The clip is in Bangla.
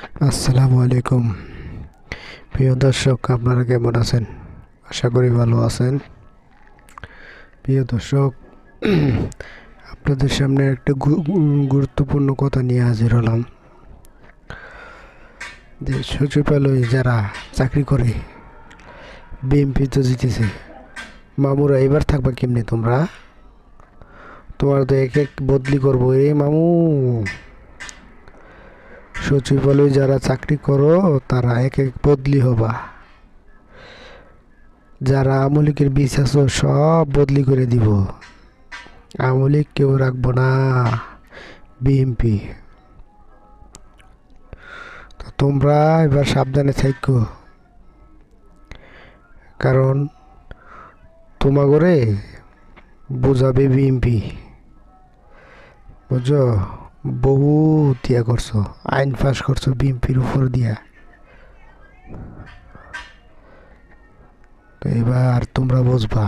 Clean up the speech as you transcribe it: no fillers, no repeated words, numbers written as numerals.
আসসালামু আলাইকুম। প্রিয় দর্শক, আপনারা কেমন আছেন? আশা করি ভালো আছেন। প্রিয় দর্শক, আপনাদের সামনে একটা গুরুত্বপূর্ণ কথা নিয়ে হাজির হলাম। যে সচিবালয়ে যারা চাকরি করে, বিএমপি তো জিতেছে, মামুরা এবার থাকবা কেমনে? তোমার তো এক এক বদলি করবো রে মামু। সচিবালয়ে যারা চাকরি করো তারা এক এক বদলি হবা। যারা আমলিকের বীজ আছো সব বদলি করে দিব। আমলিক কেউ রাখবো না, বিএমপি। তো তোমরা এবার সাবধানে থাকো, কারণ তোমাগরে বুঝাবে বিএমপি। বুঝছো? বহুত ইয়া করছো, আইন পাস করছো বিএমপির উপর দিয়া। তো এবার তোমরা বুঝবা।